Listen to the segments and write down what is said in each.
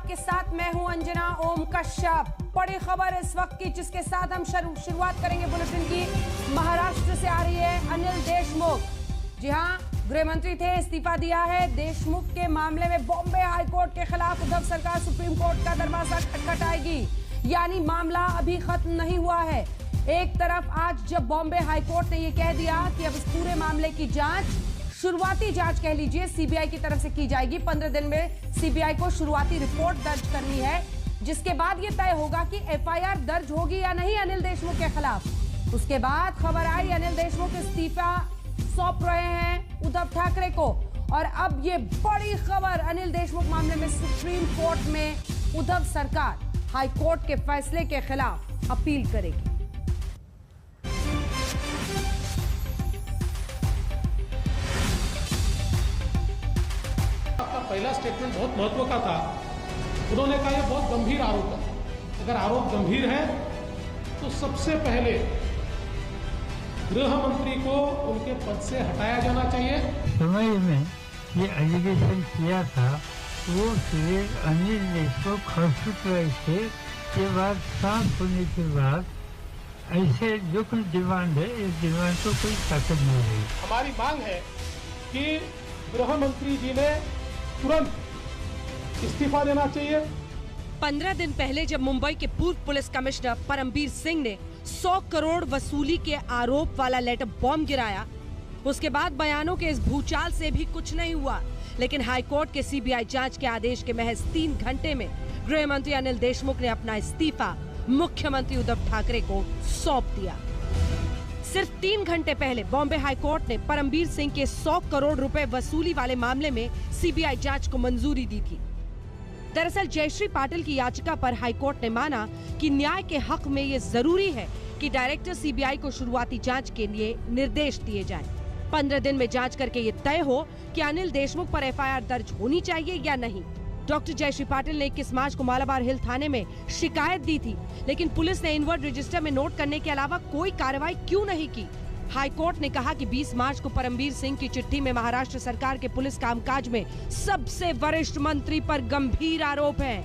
आपके साथ मैं हूं अंजना ओम कश्यप। बड़ी खबर इस वक्त की जिसके साथ हम शुरुआत करेंगे बुलेटिन की। महाराष्ट्र से आ रही है अनिल देशमुख। जी हां, गृह मंत्री थे, इस्तीफा दिया है। देशमुख के मामले में बॉम्बे हाईकोर्ट के खिलाफ उद्धव सरकार सुप्रीम कोर्ट का दरवाजा खटखटाएगी, यानी मामला अभी खत्म नहीं हुआ है। एक तरफ आज जब बॉम्बे हाईकोर्ट ने यह कह दिया कि अब इस पूरे मामले की जांच, शुरुआती जांच कह लीजिए, सीबीआई की तरफ से की जाएगी। 15 दिन में सीबीआई को शुरुआती रिपोर्ट दर्ज करनी है, जिसके बाद यह तय होगा कि एफआईआर दर्ज होगी या नहीं अनिल देशमुख के खिलाफ। उसके बाद खबर आई अनिल देशमुख इस्तीफा सौंप रहे हैं उद्धव ठाकरे को। और अब ये बड़ी खबर, अनिल देशमुख मामले में सुप्रीम कोर्ट में उद्धव सरकार हाईकोर्ट के फैसले के खिलाफ अपील करेगी। पहला स्टेटमेंट बहुत महत्व का था। उन्होंने कहा यह बहुत गंभीर आरोप है, अगर आरोप गंभीर है तो सबसे पहले गृह मंत्री को उनके पद से हटाया जाना चाहिए। समय में ये एलिगेशन किया था वो सिर्फ अनिल देशमुख हॉस्पिटल थे के बाद साफ होने के बाद ऐसे जो कोई डिमांड है, इस डिमांड को कोई ताकत नहीं रही। हमारी मांग है कि गृह मंत्री जी ने तुरंत इस्तीफा देना चाहिए। 15 दिन पहले जब मुंबई के पूर्व पुलिस कमिश्नर परमबीर सिंह ने 100 करोड़ वसूली के आरोप वाला लेटर बॉम्ब गिराया, उसके बाद बयानों के इस भूचाल से भी कुछ नहीं हुआ। लेकिन हाईकोर्ट के सीबीआई जांच के आदेश के महज 3 घंटे में गृह मंत्री अनिल देशमुख ने अपना इस्तीफा मुख्यमंत्री उद्धव ठाकरे को सौंप दिया। सिर्फ 3 घंटे पहले बॉम्बे हाईकोर्ट ने परमबीर सिंह के 100 करोड़ रुपए वसूली वाले मामले में सीबीआई जांच को मंजूरी दी थी। दरअसल जयश्री पाटिल की याचिका पर हाईकोर्ट ने माना कि न्याय के हक में ये जरूरी है कि डायरेक्टर सीबीआई को शुरुआती जांच के लिए निर्देश दिए जाएं। 15 दिन में जांच करके ये तय हो कि अनिल देशमुख पर एफआईआर दर्ज होनी चाहिए या नहीं। डॉक्टर जयश्री पाटिल ने 21 मार्च को मालाबार हिल थाने में शिकायत दी थी, लेकिन पुलिस ने इनवर्ड रजिस्टर में नोट करने के अलावा कोई कार्रवाई क्यों नहीं की। हाईकोर्ट ने कहा कि 20 मार्च को परमबीर सिंह की चिट्ठी में महाराष्ट्र सरकार के पुलिस कामकाज में सबसे वरिष्ठ मंत्री पर गंभीर आरोप है।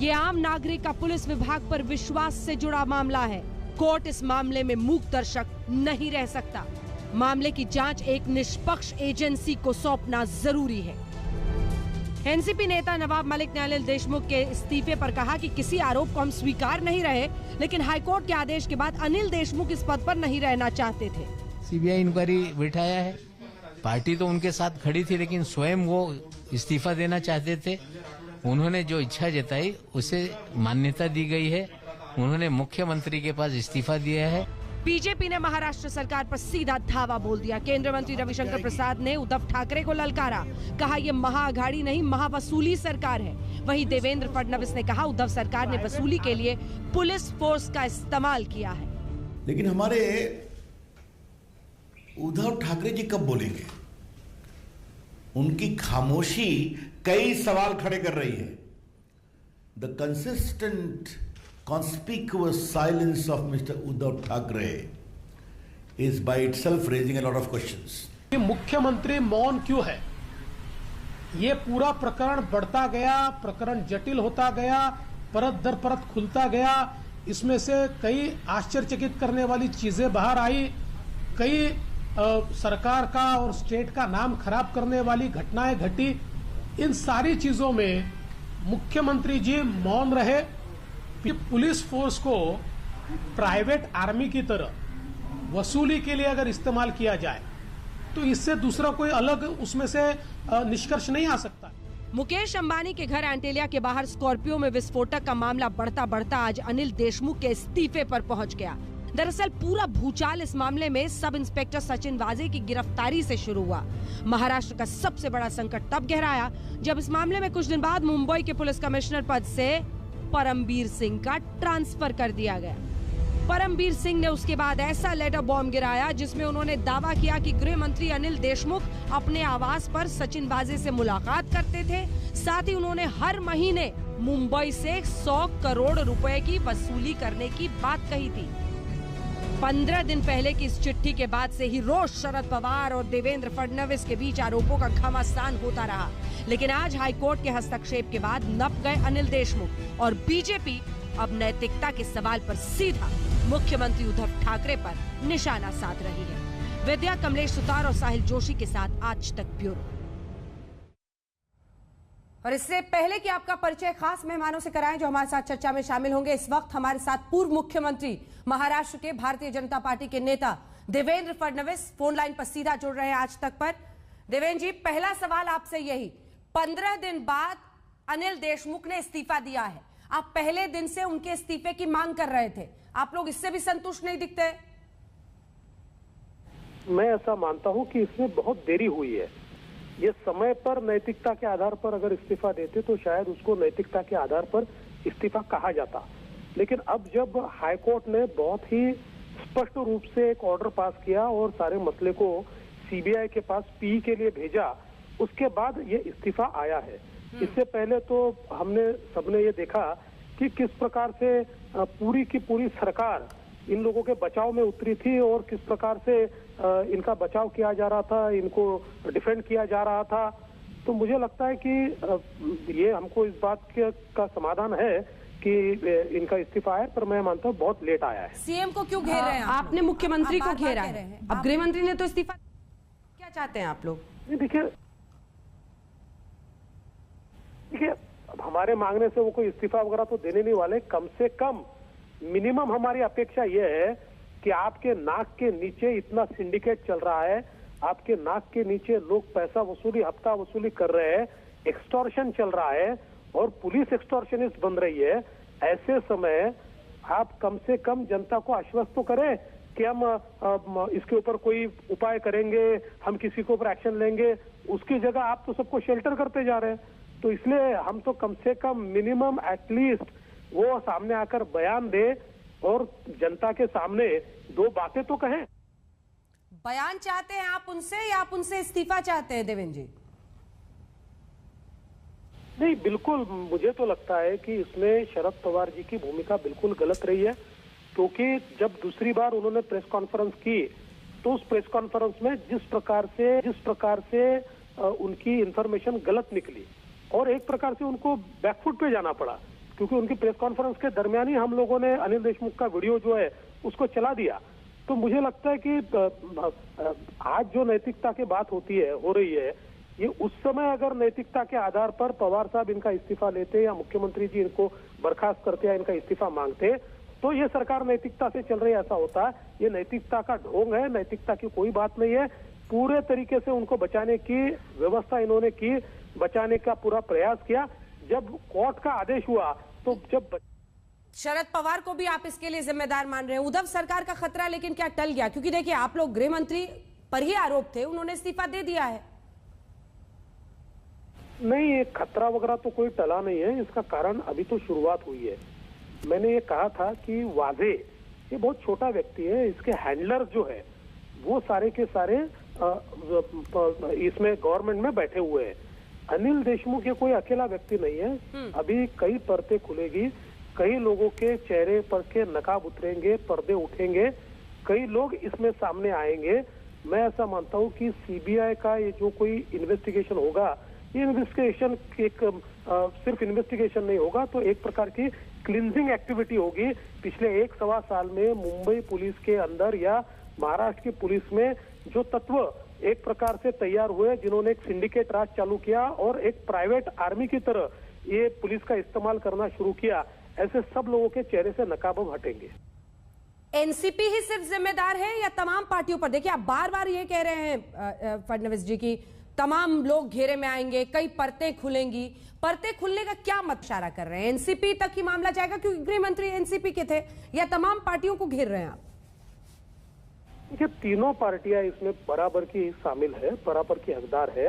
ये आम नागरिक का पुलिस विभाग पर विश्वास से जुड़ा मामला है। कोर्ट इस मामले में मूक दर्शक नहीं रह सकता। मामले की जांच एक निष्पक्ष एजेंसी को सौंपना जरूरी है। एनसीपी नेता नवाब मलिक ने अनिल देशमुख के इस्तीफे पर कहा कि किसी आरोप को हम स्वीकार नहीं रहे, लेकिन हाईकोर्ट के आदेश के बाद अनिल देशमुख इस पद पर नहीं रहना चाहते थे। सीबीआई इंक्वायरी बिठाया है, पार्टी तो उनके साथ खड़ी थी, लेकिन स्वयं वो इस्तीफा देना चाहते थे। उन्होंने जो इच्छा जताई उसे मान्यता दी गई है। उन्होंने मुख्यमंत्री के पास इस्तीफा दिया है। बीजेपी ने महाराष्ट्र सरकार पर सीधा धावा बोल दिया। केंद्रीय मंत्री रविशंकर प्रसाद ने उद्धव ठाकरे को ललकारा, कहा ये महाअघाड़ी नहीं महावसूली सरकार है। वहीं देवेंद्र फडणवीस ने कहा उद्धव सरकार ने वसूली के लिए पुलिस फोर्स का इस्तेमाल किया है। लेकिन हमारे उद्धव ठाकरे जी कब बोलेंगे? उनकी खामोशी कई सवाल खड़े कर रही है। The consistent conspicuous silence of Mr. Uddhav Thackeray is by itself raising a lot of questions. मुख्यमंत्री मौन क्यों है? ये पूरा प्रकरण बढ़ता गया, प्रकरण जटिल होता गया, परत दर परत खुलता गया। इसमें से कई आश्चर्यचकित करने वाली चीजें बाहर आई, कई सरकार का और स्टेट का नाम खराब करने वाली घटनाएं घटी। इन सारी चीजों में मुख्यमंत्री जी मौन रहे। पुलिस फोर्स को प्राइवेट आर्मी की तरह वसूली के लिए अगर इस्तेमाल किया जाए तो इससे दूसरा कोई अलग उसमें से निष्कर्ष नहीं आ सकता। मुकेश अंबानी के घर एंटेलिया के बाहर स्कॉर्पियो में विस्फोटक का मामला बढ़ता बढ़ता आज अनिल देशमुख के इस्तीफे पर पहुंच गया। दरअसल पूरा भूचाल इस मामले में सब इंस्पेक्टर सचिन वाजे की गिरफ्तारी से शुरू हुआ। महाराष्ट्र का सबसे बड़ा संकट तब गहराया जब इस मामले में कुछ दिन बाद मुंबई के पुलिस कमिश्नर पद से परमबीर सिंह का ट्रांसफर कर दिया गया। परमबीर सिंह ने उसके बाद ऐसा लेटर बॉम्ब गिराया जिसमें उन्होंने दावा किया कि गृह मंत्री अनिल देशमुख अपने आवास पर सचिन वाजे से मुलाकात करते थे। साथ ही उन्होंने हर महीने मुंबई से 100 करोड़ रुपए की वसूली करने की बात कही थी। 15 दिन पहले की इस चिट्ठी के बाद से ही रोज शरद पवार और देवेंद्र फडणवीस के बीच आरोपों का घमासान होता रहा, लेकिन आज हाईकोर्ट के हस्तक्षेप के बाद नप गए अनिल देशमुख और बीजेपी अब नैतिकता के सवाल पर सीधा मुख्यमंत्री उद्धव ठाकरे पर निशाना साध रही है। विद्या, कमलेश सुतार और साहिल जोशी के साथ आज तक ब्यूरो। और इससे पहले कि आपका परिचय खास मेहमानों से कराएं जो हमारे साथ चर्चा में शामिल होंगे, इस वक्त हमारे साथ पूर्व मुख्यमंत्री महाराष्ट्र के भारतीय जनता पार्टी के नेता देवेंद्र फडणवीस फोन लाइन पर सीधा जुड़ रहे हैं आज तक पर। देवेंद्र जी, पहला सवाल आपसे यही, 15 दिन बाद अनिल देशमुख ने इस्तीफा दिया है, आप पहले दिन से उनके इस्तीफे की मांग कर रहे थे, आप लोग इससे भी संतुष्ट नहीं दिखते? मैं ऐसा मानता हूं कि इसमें बहुत देरी हुई है। ये समय पर नैतिकता के आधार पर अगर इस्तीफा देते तो शायद उसको नैतिकता के आधार पर इस्तीफा कहा जाता, लेकिन अब जब हाईकोर्ट ने बहुत ही स्पष्ट रूप से एक ऑर्डर पास किया और सारे मसले को सीबीआई के पास पी के लिए भेजा, उसके बाद ये इस्तीफा आया है। इससे पहले तो हमने सबने ये देखा कि किस प्रकार से पूरी की पूरी सरकार इन लोगों के बचाव में उतरी थी और किस प्रकार से इनका बचाव किया जा रहा था, इनको डिफेंड किया जा रहा था। तो मुझे लगता है कि ये हमको इस बात का समाधान है कि इनका इस्तीफा है, पर मैं मानता हूँ बहुत लेट आया है। सीएम को क्यों घेर रहे हैं आपने मुख्यमंत्री को घेरा है, अब गृह मंत्री ने तो इस्तीफा, क्या चाहते हैं आप लोग? देखिए अब हमारे मांगने से वो कोई इस्तीफा वगैरह तो देने नहीं वाले। कम से कम मिनिमम हमारी अपेक्षा यह है कि आपके नाक के नीचे इतना सिंडिकेट चल रहा है, आपके नाक के नीचे लोग पैसा वसूली, हफ्ता वसूली कर रहे हैं, एक्सटॉर्शन चल रहा है और पुलिस एक्सटॉर्शनिस्ट बन रही है। ऐसे समय आप कम से कम जनता को आश्वस्त तो करें कि हम इसके ऊपर कोई उपाय करेंगे, हम किसी के ऊपर एक्शन लेंगे। उसकी जगह आप तो सबको शेल्टर करते जा रहे हैं। तो इसलिए हम तो कम से कम मिनिमम एटलीस्ट वो सामने आकर बयान दे और जनता के सामने दो बातें तो कहें। बयान चाहते हैं आप उनसे या आप उनसे इस्तीफा चाहते हैं देवेंद्र जी? नहीं, बिल्कुल मुझे तो लगता है कि इसमें शरद पवार जी की भूमिका बिल्कुल गलत रही है, क्योंकि जब दूसरी बार उन्होंने प्रेस कॉन्फ्रेंस की तो उस प्रेस कॉन्फ्रेंस में जिस प्रकार से उनकी इंफॉर्मेशन गलत निकली और एक प्रकार से उनको बैकफुट पे जाना पड़ा, क्योंकि उनकी प्रेस कॉन्फ्रेंस के दरमियान ही हम लोगों ने अनिल देशमुख का वीडियो जो है उसको चला दिया। तो मुझे लगता है कि आज जो नैतिकता की बात हो रही है, ये उस समय अगर नैतिकता के आधार पर पवार साहब इनका इस्तीफा लेते या मुख्यमंत्री जी इनको बर्खास्त करते या इनका इस्तीफा मांगते तो ये सरकार नैतिकता से चल रही है ऐसा होता। ये नैतिकता का ढोंग है, नैतिकता की कोई बात नहीं है। पूरे तरीके से उनको बचाने की व्यवस्था इन्होंने की, बचाने का पूरा प्रयास किया। जब कोर्ट का आदेश हुआ तो जब शरद पवार को भी आप इसके लिए जिम्मेदार मान रहे हैं? उद्धव सरकार का खतरा लेकिन क्या टल गया? क्योंकि देखिए आप लोग गृह मंत्री पर ही आरोप थे, उन्होंने इस्तीफा दे दिया है। नहीं, ये खतरा वगैरह तो कोई टला नहीं है। इसका कारण अभी तो शुरुआत हुई है। मैंने ये कहा था कि वाजे ये बहुत छोटा व्यक्ति है, इसके हैंडलर जो है वो सारे के सारे इसमें गवर्नमेंट में बैठे हुए हैं। अनिल देशमुख ये कोई अकेला व्यक्ति नहीं है। अभी कई परतें खुलेगी, कई लोगों के चेहरे पर के नकाब उतरेंगे, पर्दे उठेंगे, कई लोग इसमें सामने आएंगे। मैं ऐसा मानता हूं कि सीबीआई का ये जो कोई इन्वेस्टिगेशन होगा, ये इन्वेस्टिगेशन सिर्फ इन्वेस्टिगेशन नहीं होगा, तो एक प्रकार की क्लिनजिंग एक्टिविटी होगी। पिछले 1-1.25 साल में मुंबई पुलिस के अंदर या महाराष्ट्र की पुलिस में जो तत्व एक प्रकार से तैयार हुए, जिन्होंने एक सिंडिकेट राज चालू किया और एक प्राइवेट आर्मी की तरह ये पुलिस का इस्तेमाल करना शुरू किया, ऐसे सब लोगों के चेहरे से नकाब हटेंगे। एनसीपी ही सिर्फ जिम्मेदार है या तमाम पार्टियों पर? देखिए आप बार बार ये कह रहे हैं फडणवीस जी की तमाम लोग घेरे में आएंगे, कई परतें खुलेंगी। परतें खुलने का क्या मत इशारा कर रहे हैं? एनसीपी तक ही मामला जाएगा क्योंकि गृह मंत्री एनसीपी के थे, या तमाम पार्टियों को घेर रहे हैं आप? देखिए तीनों पार्टियां इसमें बराबर की शामिल है, बराबर की हकदार है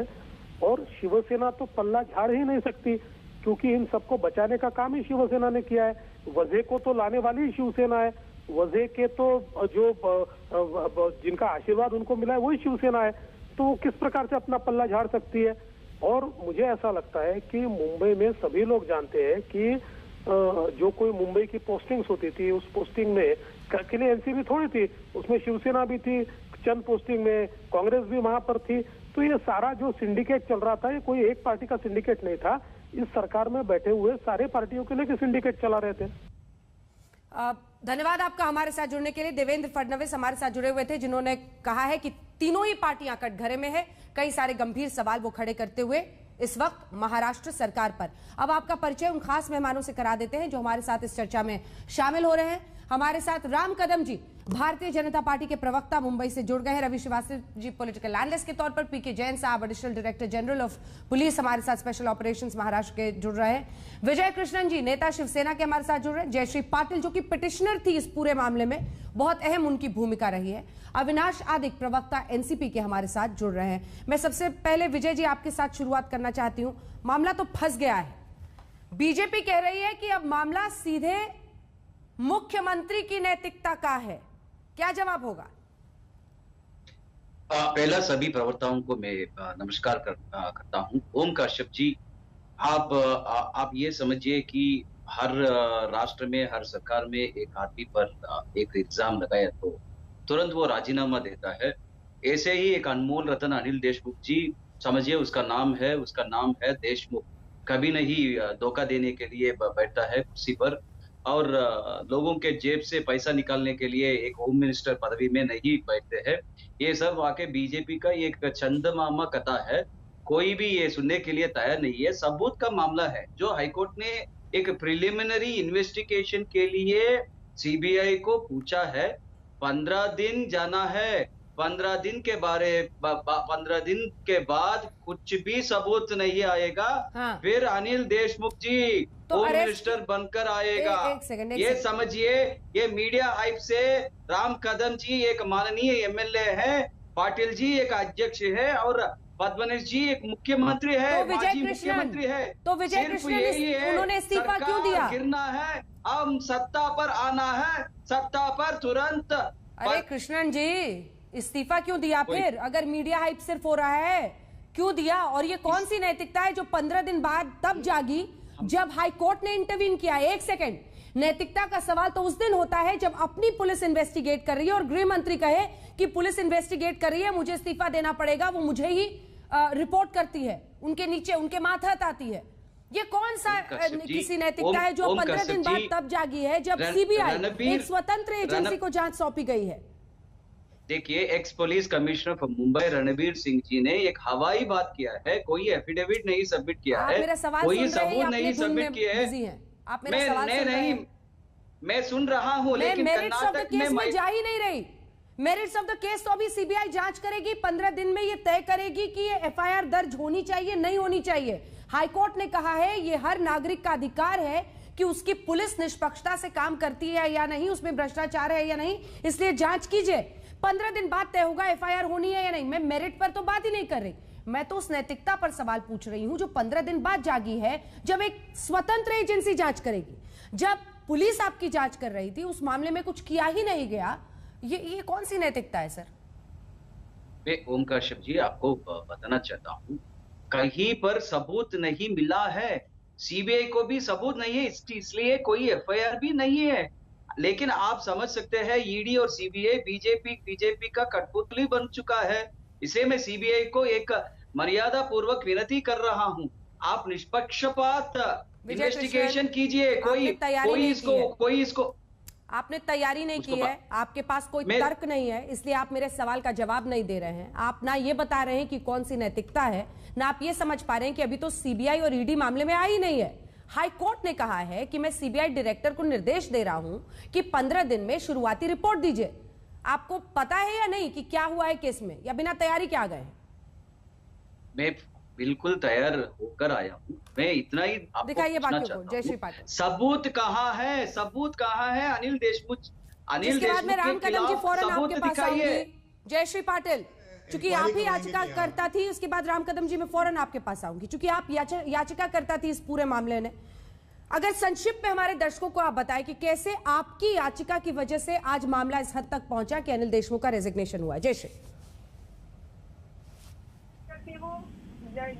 और शिवसेना तो पल्ला झाड़ ही नहीं सकती, क्योंकि इन सबको बचाने का काम ही शिवसेना ने किया है। वजह को तो लाने वाली ही शिवसेना है, वजह के तो जो जिनका आशीर्वाद उनको मिला है वही शिवसेना है, तो वो किस प्रकार से अपना पल्ला झाड़ सकती है। और मुझे ऐसा लगता है कि मुंबई में सभी लोग जानते हैं कि जो कोई मुंबई की पोस्टिंग्स होती थी, उस पोस्टिंग में के लिए एनसीपी थोड़ी थी, उसमें शिवसेना भी थी, चंद पोस्टिंग में कांग्रेस भी वहां पर थी। तो ये सारा जो सिंडिकेट चल रहा था, ये कोई एक पार्टी का सिंडिकेट नहीं था, इस सरकार में बैठे हुए सारे पार्टियों के लिए सिंडिकेट चला रहे थे। धन्यवाद आपका हमारे साथ जुड़ने के लिए। देवेंद्र फडणवीस हमारे साथ जुड़े हुए थे, जिन्होंने कहा है कि तीनों ही पार्टियां कटघरे में है। कई सारे गंभीर सवाल वो खड़े करते हुए इस वक्त महाराष्ट्र सरकार पर। अब आपका परिचय उन खास मेहमानों से करा देते हैं जो हमारे साथ इस चर्चा में शामिल हो रहे हैं। हमारे साथ राम कदम जी, भारतीय जनता पार्टी के प्रवक्ता, मुंबई से जुड़ गए हैं। रवि श्रीवास्तव जी, पॉलिटिकल एनालिस्ट के तौर पर। पीके जैन साहब, additional director general of police, हमारे साथ स्पेशल ऑपरेशंस महाराष्ट्र के जुड़ रहे हैं। विजय कृष्णन जी, नेता शिवसेना के, हमारे साथ जुड़ रहे हैं। जयश्री पाटिल, जो कि पिटिशनर थी इस पूरे मामले में, बहुत अहम उनकी भूमिका रही है। अविनाश आदिक, प्रवक्ता एनसीपी के, हमारे साथ जुड़ रहे हैं। मैं सबसे पहले विजय जी आपके साथ शुरुआत करना चाहती हूं। मामला तो फंस गया है, बीजेपी कह रही है कि अब मामला सीधे मुख्यमंत्री की नैतिकता का है, क्या जवाब होगा? पहला सभी प्रवक्ताओं को मैं नमस्कार करता हूं। ओम कश्यप जी, आप ये समझिए कि हर राष्ट्र में, हर सरकार में एक आदमी पर एक इल्जाम लगाया तो तुरंत वो राजीनामा देता है। ऐसे ही एक अनमोल रतन अनिल देशमुख जी, समझिए उसका नाम है देशमुख, कभी नहीं धोखा देने के लिए बैठता है कुर्सी पर, और लोगों के जेब से पैसा निकालने के लिए एक होम मिनिस्टर पदवी में नहीं बैठते हैं। ये सब वाकई बीजेपी का एक चंदमामा कथा है, कोई भी ये सुनने के लिए तैयार नहीं है। सबूत का मामला है जो हाईकोर्ट ने एक प्रिलिमिनरी इन्वेस्टिगेशन के लिए सीबीआई को पूछा है। 15 दिन जाना है, 15 दिन के 15 दिन के बाद कुछ भी सबूत नहीं आएगा। हाँ। फिर अनिल देशमुख जी तो होम मिनिस्टर बनकर आएगा। ये समझिए, ये मीडिया हाइप से राम कदम जी एक माननीय एमएलए है, पाटिल जी एक अध्यक्ष है, और फडणवीस जी एक मुख्यमंत्री है, तो माजी मुख्यमंत्री है। तो विजय कृष्णन, उन्होंने इस्तीफा क्यों दिया? गिरना है, हम सत्ता पर आना है, सत्ता पर तुरंत। अरे कृष्णन जी, इस्तीफा क्यों दिया फिर? अगर मीडिया हाइप सिर्फ हो रहा है, क्यों दिया? और ये कौन सी नैतिकता है जो 15 दिन बाद तब जागी जब हाई कोर्ट ने इंटरवीन किया? एक सेकंड, नैतिकता का सवाल तो उस दिन होता है जब अपनी पुलिस इन्वेस्टिगेट कर रही है और गृह मंत्री कहे कि पुलिस इन्वेस्टिगेट कर रही है, मुझे इस्तीफा देना पड़ेगा, वो मुझे ही रिपोर्ट करती है, उनके नीचे उनके मातहत आती है। ये कौन सा किसी नैतिकता है जो 15 दिन बाद तब जागी है जब सीबीआई, एक स्वतंत्र एजेंसी को जांच सौंपी गई है? देखिए, ex police commissioner of Mumbai Ranbir Singh ji ने एक हवाई बात किया है, कोई एफिडेविट नहीं सबमिट किया है, कोई सबूत नहीं सबमिट किया है। मैं सुन रहा हूँ, लेकिन मेरिट्स ऑफ द केस में जा ही नहीं रही। मेरिट्स ऑफ द केस तो अभी सीबीआई जांच करेगी, 15 दिन में ये तय करेगी कि ये एफआईआर दर्ज होनी चाहिए, नहीं होनी चाहिए। हाईकोर्ट ने कहा है ये हर नागरिक का अधिकार है कि उसकी पुलिस निष्पक्षता से काम करती है या नहीं, उसमें भ्रष्टाचार है या नहीं, इसलिए जांच कीजिए। 15 दिन बाद तय होगा एफआईआर होनी है या नहीं। मैं मेरिट पर तो बात ही नहीं कर रही, मैं तो उस नैतिकता पर सवाल पूछ रही हूं जो 15 दिन बाद जागी है, जब एक स्वतंत्र एजेंसी जांच करेगी। जब पुलिस आपकी जांच कर रही थी, उस मामले में कुछ किया ही नहीं गया। ये कौन सी नैतिकता है सर? मैं ओम कश्यप जी आपको बताना चाहता हूं, कहीं पर सबूत नहीं मिला है, सीबीआई को भी सबूत नहीं है, इसलिए कोई एफआईआर भी नहीं है। लेकिन आप समझ सकते हैं, ईडी और सीबीआई बीजेपी का कठपुतली बन चुका है। इसे मैं सीबीआई को एक मर्यादा पूर्वक विनती कर रहा हूं, आप निष्पक्षपात इन्वेस्टिगेशन कीजिए। कोई इसको आपने तैयारी नहीं की है, आपके पास कोई तर्क नहीं है, इसलिए आप मेरे सवाल का जवाब नहीं दे रहे हैं। आप ना ये बता रहे हैं कि कौन सी नैतिकता है, ना आप ये समझ पा रहे हैं कि अभी तो सीबीआई और ईडी मामले में आई नहीं है। हाई कोर्ट ने कहा है कि मैं सीबीआई डायरेक्टर को निर्देश दे रहा हूं कि 15 दिन में शुरुआती रिपोर्ट दीजिए। आपको पता है या नहीं कि क्या हुआ है केस में, या बिना तैयारी के आ गए? मैं बिल्कुल तैयार होकर आया हूं। मैं इतना ही आपको दिखाइए बाकियों को। जयश्री पाटिल, सबूत कहाँ है? सबूत कहाँ है? अनिल देशमुख में राम कदम जी फौरन आपके पास आऊंगी। जयश्री पाटिल, चूंकि आप ही याचिका करता थी, उसके बाद राम कदम जी मैं फौरन आपके पास आऊंगी, चूंकि आप याचिका करता थी इस पूरे मामले ने। अगर संक्षिप्त में हमारे दर्शकों को आप बताएं कि कैसे आपकी याचिका की वजह से आज मामला इस हद तक पहुंचा कि अनिल देशमुख का रेजिग्नेशन हुआ। जयश्री,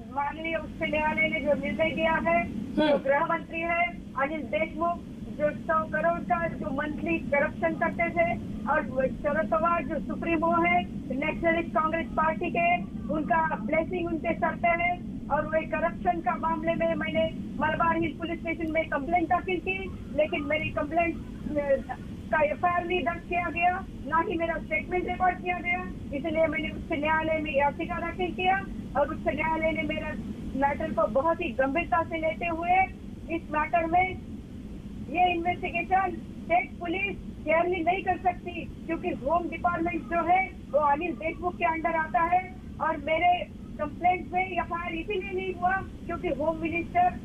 माननीय उच्च न्यायालय ने जो निर्णय दिया है, जो गृह मंत्री है अनिल देशमुख जो 100 करोड़ का जो मंथली करप्शन करते थे, और शरद पवार जो सुप्रीमो है नेशनलिस्ट कांग्रेस पार्टी के, उनका ब्लेसिंग उनके सर पे है। और वही करप्शन का मामले में मैंने मलबार हिल पुलिस स्टेशन में कंप्लेंट दाखिल की, लेकिन मेरी कंप्लेंट का एफआईआर नहीं दर्ज किया गया, ना ही मेरा स्टेटमेंट रिकॉर्ड किया गया। इसलिए मैंने उच्च न्यायालय में याचिका दाखिल किया, और उच्च न्यायालय ने मेरा मैटर को बहुत ही गंभीरता से लेते हुए इस मैटर में ये इन्वेस्टिगेशन स्टेट पुलिस क्लियरली नहीं कर सकती, क्योंकि होम डिपार्टमेंट जो है वो अनिल देशमुख के अंडर आता है। और मेरे कंप्लेंट में एफआईआर इसीलिए नहीं हुआ क्योंकि होम मिनिस्टर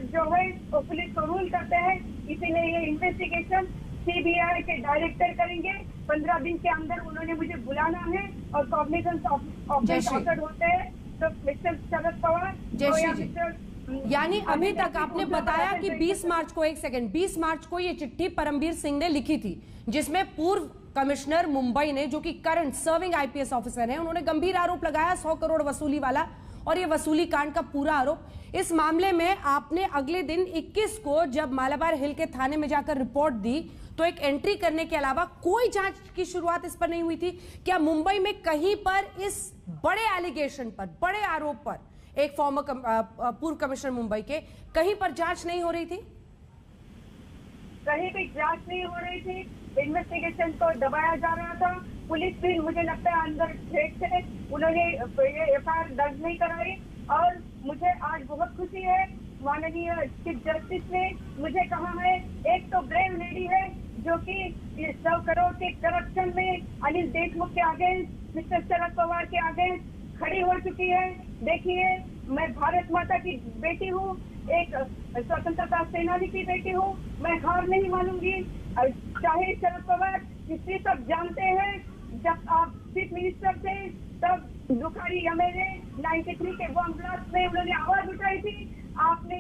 जो है वो पुलिस को रूल करते हैं। इसीलिए ये इन्वेस्टिगेशन सीबीआई के डायरेक्टर करेंगे। 15 दिन के अंदर उन्होंने मुझे बुलाना है, और कॉग्निजेंस ऑफिसर होते हैं तो मिस्टर शरद पवार यानी अभी तक आपने बताया कि 20 मार्च को 20 मार्च को ये चिट्ठी परमबीर सिंह ने लिखी थी, जिसमें पूर्व कमिश्नर मुंबई ने, जो कि करंट सर्विंग आईपीएस ऑफिसर हैं, उन्होंने गंभीर आरोप लगाया 100 करोड़ वसूली वाला, और ये वसूली कांड का पूरा आरोप। इस मामले में आपने अगले दिन 21 को जब मालाबार हिल के थाने में जाकर रिपोर्ट दी, तो एक एंट्री करने के अलावा कोई जांच की शुरुआत इस पर नहीं हुई थी। क्या मुंबई में कहीं पर इस बड़े एलिगेशन पर, बड़े आरोप पर, एक पूर्व कमिश्नर मुंबई के, कहीं पर जांच नहीं हो रही थी? कहीं भी जांच नहीं हो रही थी। इन्वेस्टिगेशन को दबाया जा रहा था। पुलिस भी मुझे लगता है अंदर ठेक थे, उन्होंने एफआईआर दर्ज नहीं कराई। और मुझे आज बहुत खुशी है, माननीय चीफ जस्टिस ने मुझे कहा है, एक तो ब्रेव लेडी है जो कि 100 करोड़ के करप्शन में अनिल देशमुख के अगेंस्ट, मिस्टर शरद पवार के अगेंस्ट खड़ी हो चुकी है। देखिए, मैं भारत माता की बेटी हूँ, एक स्वतंत्रता सेनानी की बेटी हूँ, मैं हार नहीं मानूंगी। चाहे शरद पवार, जिससे सब जानते हैं, जब आप चीफ मिनिस्टर थे तब दुखारी एमएलए 93 के बम ब्लास्ट में उन्होंने आवाज उठाई थी। आपने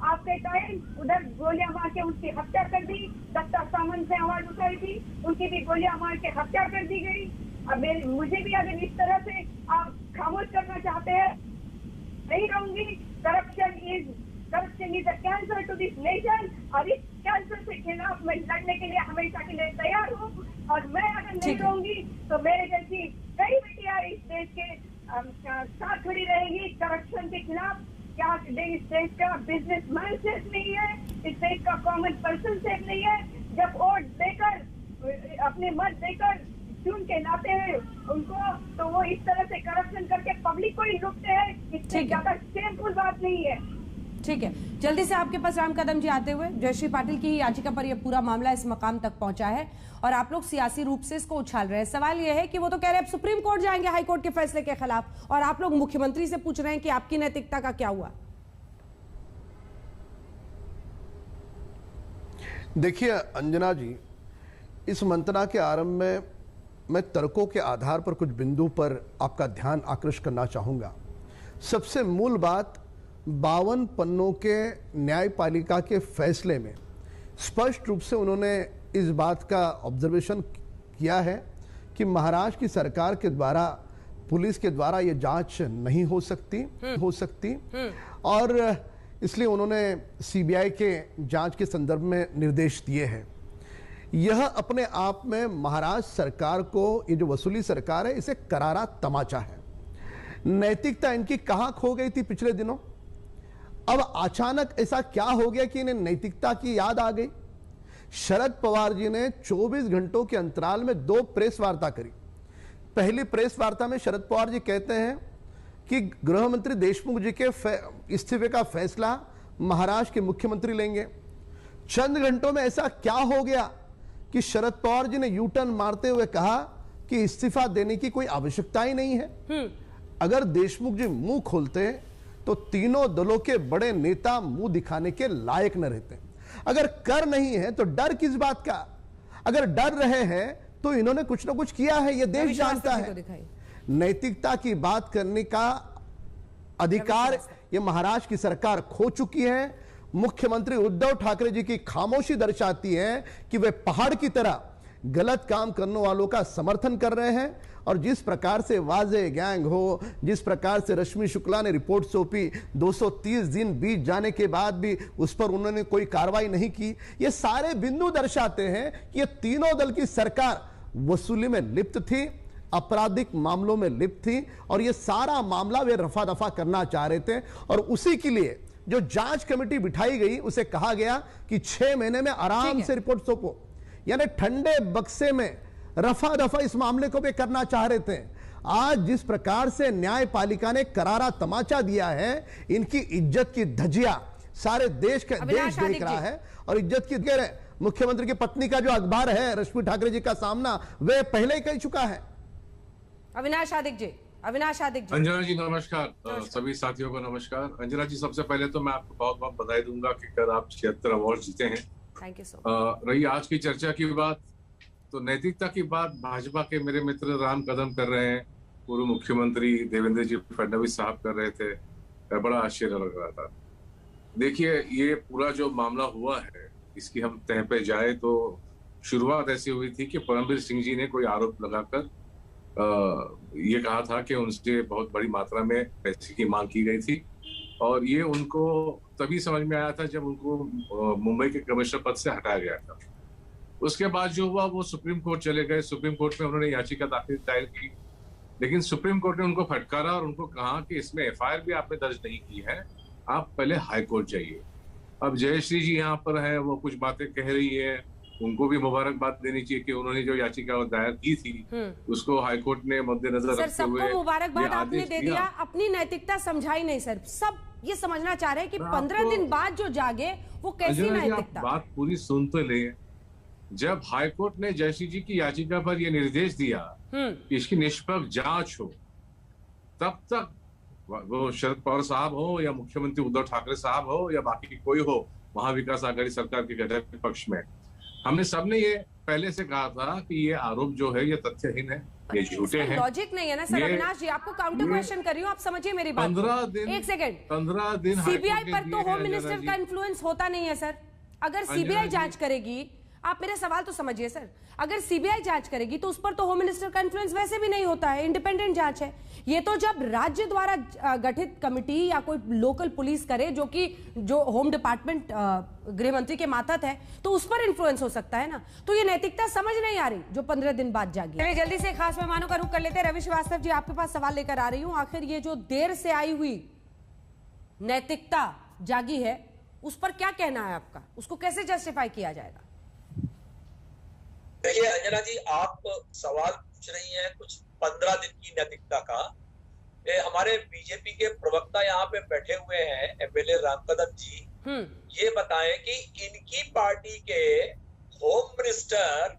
आपके टाइम उधर गोलियां मार के उनकी हत्या कर दी। दत्ता सामंत ने आवाज उठाई थी, उनकी भी गोलियां मार के हत्या कर दी गई। अब मुझे भी अगर इस तरह से आप खामोश करना चाहते हैं, नहीं रहूंगी। Corruption is a cancer to this nation, और इस कैंसर के खिलाफ मैं लड़ने के लिए हमेशा के लिए तैयार हूँ। और मैं अगर नहीं रहूंगी तो मेरे जैसी कई बेटियां इस देश के साथ खड़ी रहेगी करप्शन के खिलाफ। क्या इस देश का बिजनेसमैन सेफ नहीं है? इस देश का कॉमन पर्सन सेफ नहीं है? जब वोट देकर, अपने मत देकर चुन के लाते हैं उनको, तो वो इस तरह से करप्शन करके पब्लिक को ही लुटते हैं। इससे ज्यादा शेमफुल बात नहीं है। ठीक है, जल्दी से आपके पास राम कदम जी आते हुए, जयश्री पाटिल की याचिका पर यह पूरा मामला इस मकाम तक पहुंचा है और आप लोग सियासी रूप से इसको उछाल रहे हैं। सवाल यह है कि वो तो कह रहे हैं अब सुप्रीम कोर्ट जाएंगे हाई कोर्ट के फैसले के खिलाफ, और आप लोग मुख्यमंत्री से पूछ रहे हैं कि आपकी नैतिकता का क्या हुआ? देखिए अंजना जी, इस मंत्रणा के आरंभ में मैं तर्कों के आधार पर कुछ बिंदु पर आपका ध्यान आकृष्ट करना चाहूंगा। सबसे मूल बात, 52 पन्नों के न्यायपालिका के फैसले में स्पष्ट रूप से उन्होंने इस बात का ऑब्जर्वेशन किया है कि महाराष्ट्र की सरकार के द्वारा, पुलिस के द्वारा ये जांच नहीं हो सकती और इसलिए उन्होंने सीबीआई के जांच के संदर्भ में निर्देश दिए हैं। यह अपने आप में महाराष्ट्र सरकार को, ये जो वसूली सरकार है, इसे करारा तमाचा है। नैतिकता इनकी कहां खो गई थी पिछले दिनों? अब अचानक ऐसा क्या हो गया कि इन्हें नैतिकता की याद आ गई? शरद पवार जी ने 24 घंटों के अंतराल में 2 प्रेस वार्ता करी। पहली प्रेस वार्ता में शरद पवार जी कहते हैं कि गृह मंत्री देशमुख जी के इस्तीफे का फैसला महाराष्ट्र के मुख्यमंत्री लेंगे। चंद घंटों में ऐसा क्या हो गया कि शरद पवार जी ने यू टर्न मारते हुए कहा कि इस्तीफा देने की कोई आवश्यकता ही नहीं है। अगर देशमुख जी मुंह खोलते तो तीनों दलों के बड़े नेता मुंह दिखाने के लायक न रहते। अगर कर नहीं है तो डर किस बात का? अगर डर रहे हैं तो इन्होंने कुछ ना कुछ किया है, यह देश जानता है। नैतिकता की बात करने का अधिकार ये महाराष्ट्र की सरकार खो चुकी है। मुख्यमंत्री उद्धव ठाकरे जी की खामोशी दर्शाती है कि वे पहाड़ की तरह गलत काम करने वालों का समर्थन कर रहे हैं। और जिस प्रकार से वाजे गैंग हो, जिस प्रकार से रश्मि शुक्ला ने रिपोर्ट सौंपी, 230 दिन बीत जाने के बाद भी उस पर उन्होंने कोई कार्रवाई नहीं की, ये सारे बिंदु दर्शाते हैं कि ये तीनों दल की सरकार वसूली में लिप्त थी, आपराधिक मामलों में लिप्त थी, और ये सारा मामला वे रफा दफा करना चाह रहे थे। और उसी के लिए जो जांच कमेटी बिठाई गई, उसे कहा गया कि 6 महीने में आराम से रिपोर्ट सौंपो, यानी ठंडे बक्से में रफा दफा इस मामले को भी करना चाह रहे थे। आज जिस प्रकार से न्यायपालिका ने करारा तमाचा दिया है, इनकी इज्जत की धज्जियां सारे देश देख रहा है। और इज्जत की कह रहे, मुख्यमंत्री की पत्नी का जो अखबार है रश्मि ठाकरे जी का सामना, वे पहले ही कह चुका है। अविनाश आदिक जी, अविनाश आदिक जी। अंजना जी नमस्कार, सभी साथियों को नमस्कार। अंजना जी, सबसे पहले तो मैं आपको बहुत बहुत बधाई दूंगा कि कल आप 76 अवार्ड जीते हैं। Thank you so much. रही आज की चर्चा की बात, तो नैतिकता की बात भाजपा के मेरे मित्र राम कदम कर रहे हैं, पूर्व मुख्यमंत्री देवेंद्र जी फडणवीस साहब कर रहे थे, बड़ा आश्चर्य लग रहा था। देखिए, ये पूरा जो मामला हुआ है, इसकी हम तह पे जाए तो शुरुआत ऐसी हुई थी कि परमबीर सिंह जी ने कोई आरोप लगाकर ये कहा था कि उनसे बहुत बड़ी मात्रा में पैसे की मांग की गई थी, और ये उनको तभी समझ में आया था जब उनको मुंबई के कमिश्नर पद से हटाया गया था। उसके बाद जो हुआ, वो सुप्रीम कोर्ट चले गए। सुप्रीम कोर्ट में उन्होंने याचिका दायर की, लेकिन सुप्रीम कोर्ट ने उनको फटकारा और उनको कहा कि इसमें एफआईआर भी आपने दर्ज नहीं की है, आप पहले हाई कोर्ट जाइए। अब जयश्री जी यहाँ पर है, वो कुछ बातें कह रही है, उनको भी मुबारकबाद देनी चाहिए कि उन्होंने जो याचिका दायर की थी उसको हाईकोर्ट ने मद्देनजर रखते हुए सबको मुबारकबाद आपने दे दिया, अपनी नैतिकता समझाई नहीं सर। सब ये समझना चाह रहे हैं कि 15 दिन बाद जो जागे वो कैसी नैतिकता। बात पूरी सुन तो ले। जब हाईकोर्ट ने जयश्री जी की याचिका पर यह निर्देश दिया कि इसकी निष्पक्ष जांच हो, तब तक वो शरद पवार साहब हो या मुख्यमंत्री उद्धव ठाकरे साहब हो या बाकी कोई हो महाविकास आघाड़ी सरकार के घटक पक्ष में, हमने सबने ये पहले से कहा था कि ये आरोप जो है ये तथ्यहीन है, ये झूठे हैं। लॉजिक नहीं है ना सर। अविनाश जी, आपको काउंटर क्वेश्चन कर रही हूँ, आप समझिए मेरी बात। 15 दिन, एक सेकंड, 15 दिन सीबीआई पर तो होम मिनिस्टर का इन्फ्लुएंस होता नहीं है सर। अगर सीबीआई जांच करेगी, आप मेरे सवाल तो समझिए सर, अगर सीबीआई जांच करेगी तो उस पर तो होम मिनिस्टर का इन्फ्लुएंस वैसे भी नहीं होता है, इंडिपेंडेंट जांच है। ये तो जब राज्य द्वारा गठित कमिटी या कोई लोकल पुलिस करे, जो होम डिपार्टमेंट गृह मंत्री के मातहत है, तो उस पर इन्फ्लुएंस हो सकता है ना। तो ये नैतिकता समझ नहीं आ रही जो 15 दिन बाद जागी। चलिए जल्दी से खास मेहमानों का रुख कर लेते हैं। रवि श्रीवास्तव जी, आपके पास सवाल लेकर आ रही हूँ। आखिर ये जो देर से आई हुई नैतिकता जागी है, उस पर क्या कहना है आपका? उसको कैसे जस्टिफाई किया जाएगा? देखिए अंजना जी, आप सवाल पूछ रही हैं कुछ 15 दिन की नैतिकता का। हमारे बीजेपी के प्रवक्ता यहाँ पे बैठे हुए हैं, एमएलए राम कदम जी, ये बताएं कि इनकी पार्टी के होम मिनिस्टर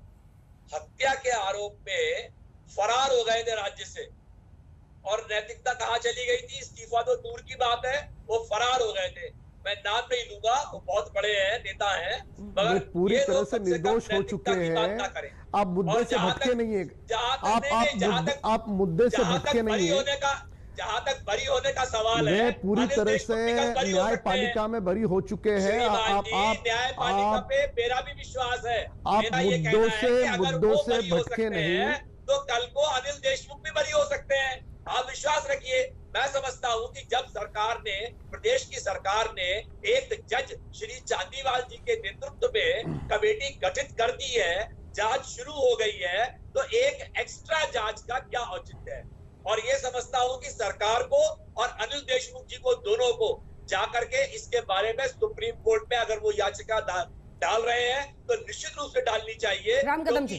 हत्या के आरोप में फरार हो गए थे राज्य से, और नैतिकता कहाँ चली गई थी? इस्तीफा तो दूर की बात है, वो फरार हो गए थे। मैं नाम नहीं लूंगा, वो बहुत बड़े हैं, नेता हैं, मगर पूरी तरह से निर्दोष हो चुके हैं। आप मुद्दे से भटके नहीं है, आप मुद्दे से भटके नहीं है। जहां तक बरी होने का सवाल है, पूरी तरह से न्यायपालिका में बरी हो चुके हैं। न्यायपालिका पे मेरा भी विश्वास है। आप मुद्दों से भटके नहीं, तो कल को अनिल देशमुख भी बरी हो सकते हैं, आप विश्वास रखिए। मैं समझता हूं कि जब सरकार ने, प्रदेश की सरकार ने एक जज श्री चांदीवाल जी के नेतृत्व में कमेटी गठित कर दी है, जांच शुरू हो गई है, तो एक एक्स्ट्रा जांच का क्या औचित्य है? और ये समझता हूं कि सरकार को और अनिल देशमुख जी को, दोनों को जाकर के इसके बारे में सुप्रीम कोर्ट में अगर वो याचिका डाल रहे हैं तो निश्चित रूप से डालनी चाहिए। राम कदम जी,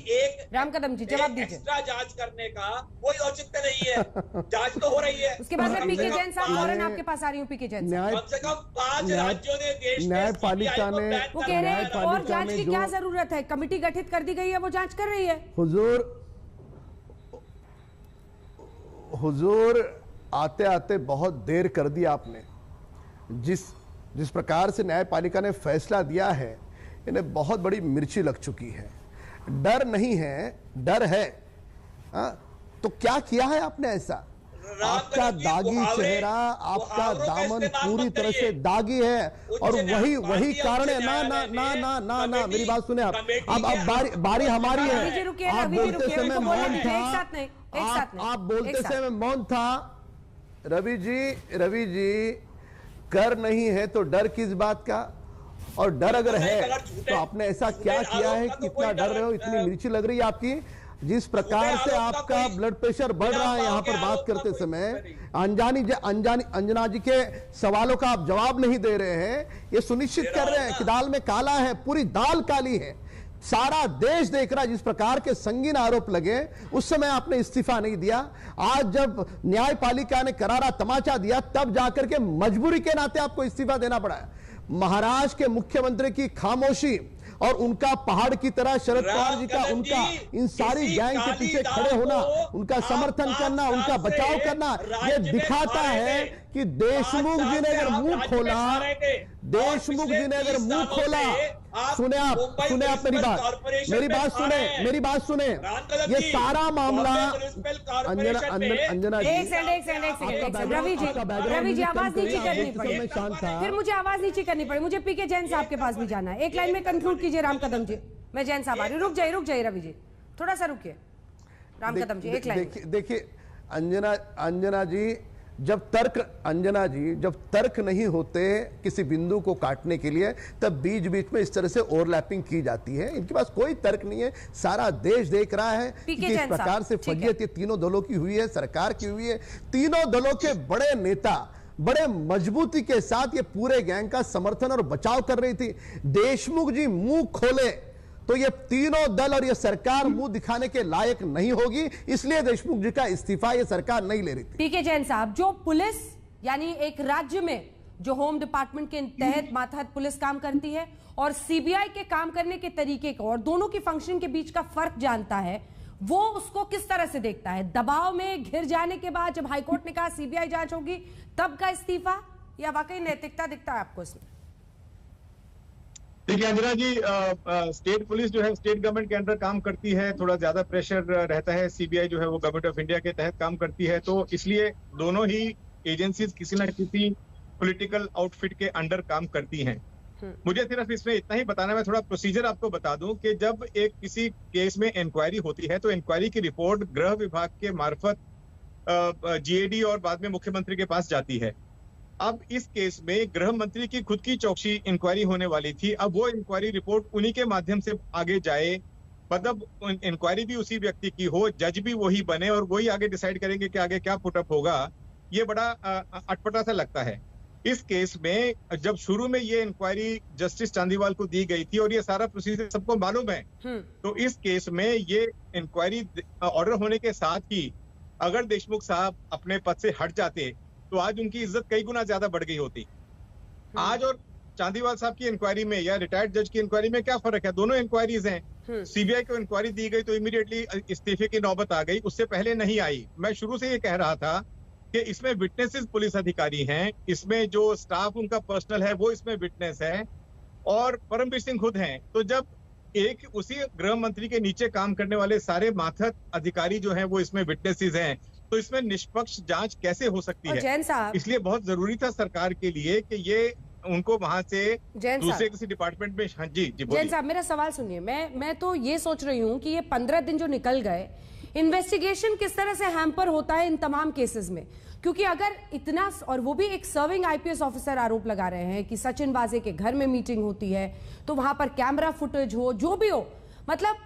जवाब दीजिए। एक्स्ट्रा जांच करने का कोई औचित्य नहीं है, जांच तो हो रही है। उसके बाद में पीके जैन साहब, फौरन आपके पास आ रही हूँ। पीके जैन साहब, कम से कम 5 राज्यों ने देश न्यायपालिका ने, वो कह रहे हैं और जांच की क्या जरूरत है, कमेटी गठित कर दी गई है, वो जांच कर रही है। हुजूर आते आते बहुत देर कर दी आपने। जिस प्रकार से न्यायपालिका ने फैसला दिया है, इन्हें बहुत बड़ी मिर्ची लग चुकी है। डर नहीं है, डर है। तो क्या किया है आपने ऐसा? आपका दागी चेहरा, आपका दामन पूरी तरह से दागी है और वही कारण है। ना ना ना ना ना ना मेरी बात सुने आप। अब बारी हमारी है। आप बोलते समय मौन था, आप बोलते समय मौन था। रवि जी कर नहीं है तो डर किस बात का? और डर अगर है तो आपने ऐसा क्या किया है कि इतना डर रहे हो? इतनी मिर्ची लग रही है आपकी। जिस प्रकार से आपका ब्लड प्रेशर बढ़ रहा है यहाँ पर बात करते समय, अंजना जी के सवालों का आप जवाब नहीं दे रहे हैं। ये सुनिश्चित कर रहे हैं कि दाल में काला है, पूरी दाल काली है। सारा देश देख रहा है। जिस प्रकार के संगीन आरोप लगे उस समय आपने इस्तीफा नहीं दिया। आज जब न्यायपालिका ने करारा तमाचा दिया तब जाकर के मजबूरी के नाते आपको इस्तीफा देना पड़ा है। महाराष्ट्र के मुख्यमंत्री की खामोशी और उनका पहाड़ की तरह शरद पवार जी का उनका इन सारी गैंग के पीछे खड़े होना, उनका समर्थन करना, उनका बचाव करना, ये दिखाता है कि देशमुख जी ने अगर मुंह खोला, देशमुख जी ने अगर मुंह खोला, सुने आप मेरी बात सुने, ये सारा मामला अंजना जी, रवि जी आवाज नीचे करनी पड़ी, फिर मुझे आवाज नीचे करनी पड़ी। मुझे पीके जैन साहब के पास भी जाना है। एक लाइन में कंक्लूड कीजिए राम कदम जी। मैं जैन साहब आ रही हूँ। रुक जाइए रवि जी, थोड़ा सा रुकिए। राम कदम जी एक लाइन। देखिए अंजना जी, जब तर्क नहीं होते किसी बिंदु को काटने के लिए, तब बीच बीच में इस तरह से ओवरलैपिंग की जाती है। इनके पास कोई तर्क नहीं है। सारा देश देख रहा है कि किस प्रकार से फजीयत ये तीनों दलों की हुई है, सरकार की हुई है। तीनों दलों के बड़े नेता बड़े मजबूती के साथ ये पूरे गैंग का समर्थन और बचाव कर रही थी। देशमुख जी मुंह खोले तो ये तीनों दल और ये सरकार मुंह दिखाने के लायक नहीं होगी। इसलिए देशमुख जी का इस्तीफा ये सरकार नहीं ले रही थी। पीके जैन साहब, जो पुलिस यानी एक राज्य में जो होम डिपार्टमेंट के तहत मातहत पुलिस काम करती है और सीबीआई के काम करने के तरीके को और दोनों की फंक्शन के बीच का फर्क जानता है, वो उसको किस तरह से देखता है? दबाव में घिर जाने के बाद जब हाईकोर्ट ने कहा सीबीआई जांच होगी तब का इस्तीफा, या वाकई नैतिकता दिखता है आपको इसमें? देखिए अंजना जी, स्टेट पुलिस जो है स्टेट गवर्नमेंट के अंडर काम करती है, थोड़ा ज्यादा प्रेशर रहता है। सीबीआई जो है वो गवर्नमेंट ऑफ इंडिया के तहत काम करती है, तो इसलिए दोनों ही एजेंसीज किसी न किसी पॉलिटिकल आउटफिट के अंडर काम करती हैं। मुझे सिर्फ इसमें इतना ही बताना, मैं थोड़ा प्रोसीजर आपको बता दूं कि जब एक किसी केस में इंक्वायरी होती है तो इंक्वायरी की रिपोर्ट गृह विभाग के मार्फत जीएडी और बाद में मुख्यमंत्री के पास जाती है। अब इस केस में गृह मंत्री की खुद की चौकसी इंक्वायरी होने वाली थी। अब वो इंक्वायरी रिपोर्ट उन्हीं के माध्यम से आगे जाए, मतलब इंक्वायरी भी उसी व्यक्ति की हो, जज भी वही बने और वही आगे डिसाइड करेंगे कि आगे क्या पुटअप होगा। ये बड़ा अटपटा सा लगता है। इस केस में जब शुरू में ये इंक्वायरी जस्टिस चांदीवाल को दी गई थी और ये सारा प्रोसीजर सबको मालूम है, तो इस केस में ये इंक्वायरी ऑर्डर होने के साथ ही अगर देशमुख साहब अपने पद से हट जाते तो आज उनकी इज्जत कई गुना ज्यादा बढ़ गई होती। आज और चांदीवाल साहब की इंक्वायरी में या रिटायर्ड जज की इंक्वायरी में क्या फर्क है? दोनों इंक्वायरीज हैं। सीबीआई को इंक्वायरी दी गई तो इमीडिएटली इस्तीफे की नौबत आ गई, उससे पहले नहीं आई। मैं शुरू से ये कह रहा था कि इसमें विटनेसेस पुलिस अधिकारी हैं, इसमें जो स्टाफ उनका पर्सनल है वो इसमें विटनेस है और परमवीर सिंह खुद हैं। तो जब एक उसी गृह मंत्री के नीचे काम करने वाले सारे मातहत अधिकारी जो हैं वो इसमें विटनेसेस हैं, तो इसमें निष्पक्ष जांच कैसे हो सकती है? इसलिए बहुत जरूरी था सरकार के लिए कि ये उनको वहां से दूसरे किसी डिपार्टमेंट में। हाँ जी जैन साहब, मेरा सवाल सुनिए। मैं तो ये सोच रही हूँ कि ये 15 दिन जो निकल गए, इन्वेस्टिगेशन किस तरह से हैम्पर होता है इन तमाम केसेस में? क्योंकि अगर इतना, और वो भी एक सर्विंग आईपीएस ऑफिसर आरोप लगा रहे हैं कि सचिन वाजे के घर में मीटिंग होती है तो वहां पर कैमरा फुटेज हो, जो भी हो, मतलब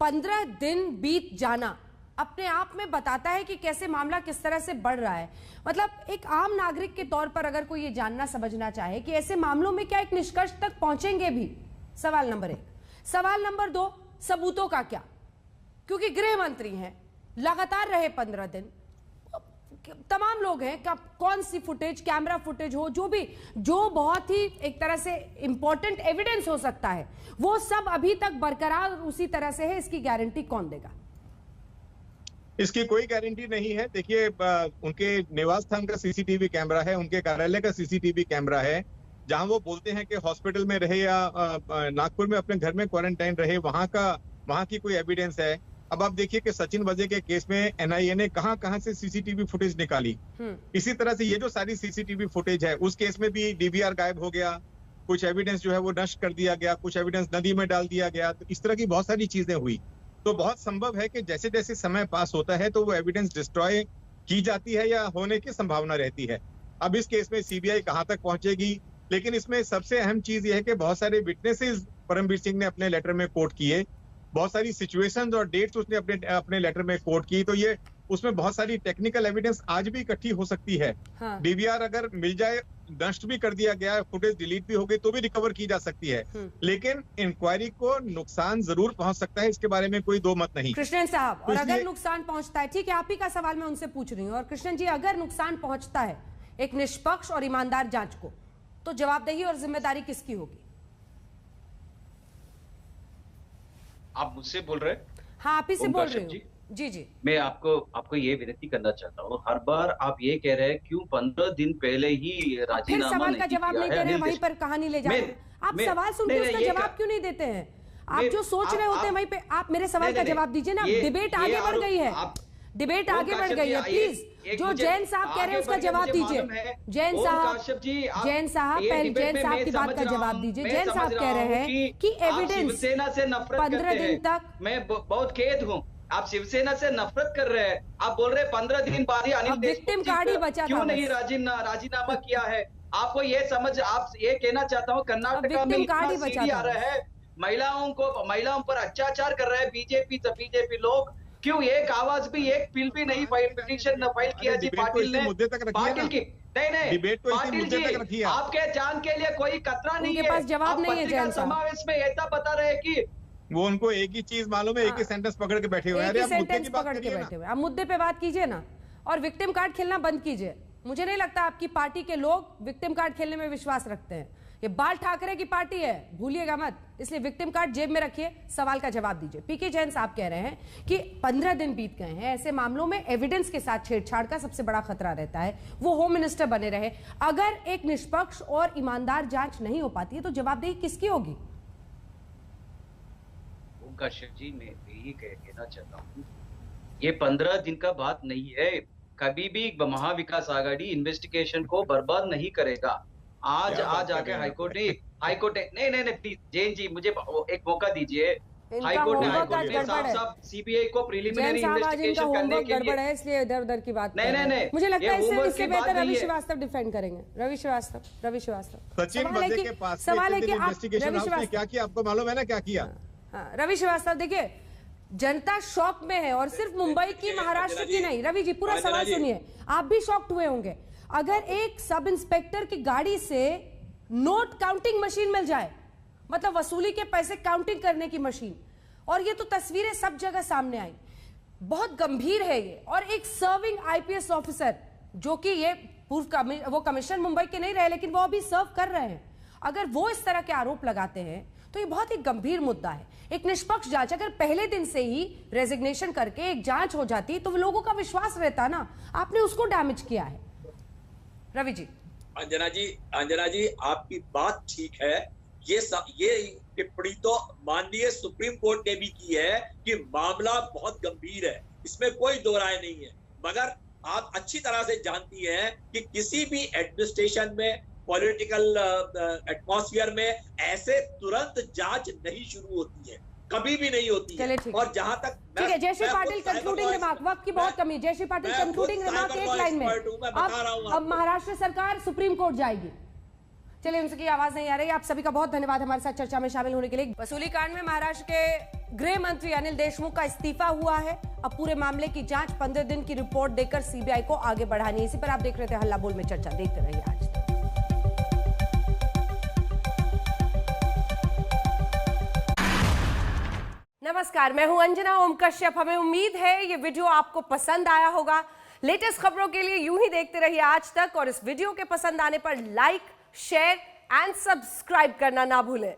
15 दिन बीत जाना अपने आप में बताता है कि कैसे मामला किस तरह से बढ़ रहा है। मतलब एक आम नागरिक के तौर पर अगर कोई ये जानना समझना चाहे कि ऐसे मामलों में क्या एक निष्कर्ष तक पहुंचेंगे भी, सवाल नंबर 1। सवाल नंबर 2, सबूतों का क्या? क्योंकि गृह मंत्री हैं, लगातार रहे 15 दिन, तमाम लोग हैं, कौन सी फुटेज, कैमरा फुटेज हो, जो भी, जो बहुत ही एक तरह से इंपॉर्टेंट एविडेंस हो सकता है, वो सब अभी तक बरकरार उसी तरह से है। इसकी गारंटी कौन देगा? इसकी कोई गारंटी नहीं है। देखिए, उनके निवास स्थान का सीसीटीवी कैमरा है, उनके कार्यालय का सीसीटीवी कैमरा है, जहां वो बोलते हैं कि हॉस्पिटल में रहे या नागपुर में अपने घर में क्वारंटाइन रहे, वहां की कोई एविडेंस है। अब आप देखिए कि सचिन वजे के केस में एनआईए ने कहां से सीसीटीवी फुटेज निकाली। इसी तरह से ये जो सारी सीसीटीवी फुटेज है, उस केस में भी डीवीआर गायब हो गया, कुछ एविडेंस जो है वो नष्ट कर दिया गया, कुछ एविडेंस नदी में डाल दिया गया। तो इस तरह की बहुत सारी चीजें हुई। तो बहुत संभव है कि जैसे जैसे समय पास होता है तो वो एविडेंस डिस्ट्रॉय की जाती है या होने की संभावना रहती है। अब इस केस में सीबीआई कहां तक पहुंचेगी, लेकिन इसमें सबसे अहम चीज यह है कि बहुत सारे विटनेसेस परमबीर सिंह ने अपने लेटर में कोट किए, बहुत सारी सिचुएशंस और डेट्स उसने अपने लेटर में कोट की। तो ये उसमें बहुत सारी टेक्निकल एविडेंस आज भी इकट्ठी हो सकती है। डीवीआर अगर मिल जाए, नष्ट भी कर दिया गया, फुटेज डिलीट भी हो गई तो भी रिकवर की जा सकती है, लेकिन इंक्वायरी को नुकसान जरूर पहुंच सकता है, इसके बारे में कोई दो मत नहीं। कृष्णन साहब, और अगर नुकसान पहुंचता है, ठीक है, आप ही का सवाल मैं उनसे पूछ रही हूँ, और कृष्णन जी अगर नुकसान पहुंचता है एक निष्पक्ष और ईमानदार जांच को, तो जवाबदेही और जिम्मेदारी किसकी होगी? आप मुझसे बोल रहे हैं? हाँ, आप ही से बोल रही हूँ। जी जी, मैं आपको ये विनती करना चाहता हूँ, हर बार आप ये कह रहे हैं क्यों 15 दिन पहले ही राजीनामा सवाल का जवाब नहीं दे रहे हैं, वहीं पर कहानी ले जा रहे हैं। आप सवाल सुन के उसका जवाब क्यों नहीं देते हैं? आप जो सोच रहे होते हैं वहीं पे आप मेरे सवाल का जवाब दीजिए ना। डिबेट आगे बढ़ गई है, डिबेट आगे बढ़ गई है। प्लीज जो जैन साहब कह रहे हैं उसका जवाब दीजिए। जैन साहब जैन साहब की बात का जवाब दीजिए। जैन साहब कह रहे हैं कि एविडेंस शिवसेना से नफरत 15 दिन तक, मैं बहुत खेद हूँ, आप शिवसेना से नफरत कर रहे हैं। आप बोल रहे हैं 15 दिन बाद ही अनिल विक्टिम कार्ड ही बचा क्यों नहीं राजीनामा किया है? आपको ये समझ, आप ये कहना चाहता हूँ कर्नाटका में इतना सीढ़ी आ रहा है, महिलाओं पर अत्याचार कर रहे हैं बीजेपी लोग, क्यों एक आवाज भी, एक बिल भी नहीं पिटीशन फाइल किया जी पाटिल ने? पाटिल की नहीं पाटिल जी, आपके जान के लिए कोई खतरा नहीं है। पास जवाब नहीं है। जैन समावेश में ऐसा बता रहे कि वो उनको एक ही चीज मालूम है, एक ही सेंटेंस पकड़ के बैठे हुए हैं। आप मुद्दे पे बात कीजिए ना, और विक्टिम कार्ड खेलना बंद कीजिए। मुझे नहीं लगता आपकी पार्टी के लोग विक्टिम कार्ड खेलने में विश्वास रखते हैं। ये बाल ठाकरे की पार्टी है, भूलिएगा मत। इसलिए विक्टिम कार्ड जेब में रखिए, सवाल का जवाब दीजिए। पीके जैन साहब कह रहे हैं कि 15 दिन बीत गए हैं, ऐसे मामलों में एविडेंस के साथ छेड़छाड़ का सबसे बड़ा खतरा रहता है। वो होम मिनिस्टर बने रहे, अगर एक निष्पक्ष और ईमानदार जांच नहीं हो पाती है तो जवाबदेही किसकी होगी? काश्यप जी, मैं यही कहना चाहता हूँ, ये 15 दिन का बात नहीं है। कभी भी महाविकास आघाड़ी इन्वेस्टिगेशन को बर्बाद नहीं करेगा। आज आके हाईकोर्ट नहीं प्लीज जैन जी, मुझे एक मौका दीजिए। हाईकोर्ट ने साफ सीबीआई को प्रिलिमिनरी इन्वेस्टिगेशन करने के लिए, है, इसलिए इधर उधर की बात नहीं, मुझे लगता है इससे बेहतर रवि श्रीवास्तव डिफेंड करेंगे। रवि श्रीवास्तव सचिन वजे के पास सवाल है कि इन्वेस्टिगेशन हाउस ने क्या किया, आपको मालूम है ना क्या किया? रवि श्रीवास्तव, देखिए जनता शॉक में है, और सिर्फ मुंबई की, महाराष्ट्र की नहीं। रवि जी पूरा सवाल सुनिए, आप भी शॉक्ड हुए होंगे। अगर एक सब इंस्पेक्टर की गाड़ी से नोट काउंटिंग मशीन मिल जाए, मतलब वसूली के पैसे काउंटिंग करने की मशीन, और ये तो तस्वीरें सब जगह सामने आई, बहुत गंभीर है ये। और एक सर्विंग आईपीएस ऑफिसर, जो कि ये वो कमिश्नर मुंबई के नहीं रहे लेकिन वो अभी सर्व कर रहे हैं, अगर वो इस तरह के आरोप लगाते हैं तो ये बहुत ही गंभीर मुद्दा है। एक निष्पक्ष जांच, अगर पहले दिन से ही रेजिग्नेशन करके एक जांच हो जाती तो लोगों का विश्वास रहता ना, आपने उसको डैमेज किया है। रवि जी। अंजना जी आपकी बात ठीक है। ये टिप्पणी तो माननीय सुप्रीम कोर्ट ने भी की है कि मामला बहुत गंभीर है, इसमें कोई दो राय नहीं है। मगर आप अच्छी तरह से जानती हैं कि किसी भी एडमिनिस्ट्रेशन में, पॉलिटिकल एटमॉस्फेयर में ऐसे तुरंत जांच नहीं शुरू होती है, कभी भी नहीं होती है। और जहां तक ठीक है, जयश्री पाटिल कंक्लूडिंग रिमार्क, वक्त की बहुत कमी। जयश्री पाटिल कंक्लूडिंग रिमार्क एक लाइन में। अब महाराष्ट्र सरकार सुप्रीम कोर्ट जाएगी। चलिए, उनकी आवाज नहीं आ रही। आप सभी का बहुत धन्यवाद हमारे साथ चर्चा में शामिल होने के लिए। वसूली कांड में महाराष्ट्र के गृह मंत्री अनिल देशमुख का इस्तीफा हुआ है। अब पूरे मामले की जांच 15 दिन की रिपोर्ट देकर सीबीआई को आगे बढ़ानी है। इसी पर आप देख रहे थे हल्ला बोल में चर्चा, देखते रहिए आज तक। नमस्कार, मैं हूं अंजना ओम कश्यप। हमें उम्मीद है ये वीडियो आपको पसंद आया होगा। लेटेस्ट खबरों के लिए यूं ही देखते रहिए आज तक, और इस वीडियो के पसंद आने पर लाइक, शेयर एंड सब्सक्राइब करना ना भूलें।